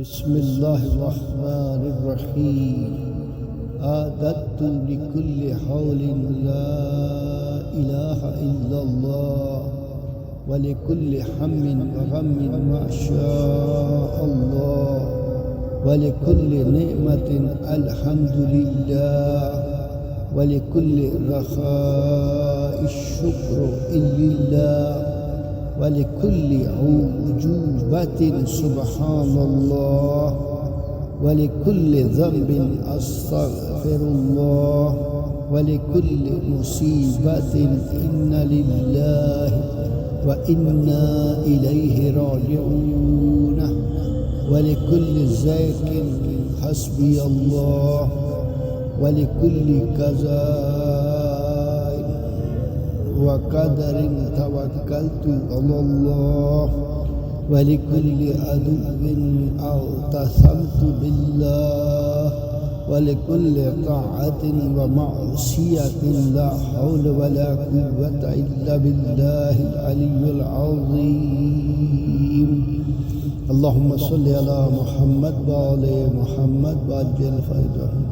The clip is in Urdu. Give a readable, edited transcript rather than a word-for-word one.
بسم الله الرحمن الرحيم. أعددت لكل حول لا إله إلا الله ولكل هم وغم ما شاء الله ولكل نعمة الحمد لله ولكل رخاء الشكر لله ولكل عجوبة سبحان الله ولكل ذنب أستغفر الله ولكل مصيبة إن لله وإنا إليه راجعون ولكل ذاك حسبي الله ولكل كذا وقدر توكلت على الله ولكل عدو اعتصمت بالله ولكل طاعة ومعصية لا حول ولا قوة إلا بالله العلي العظيم. اللهم صل على محمد وآل محمد وعجل فرجهم.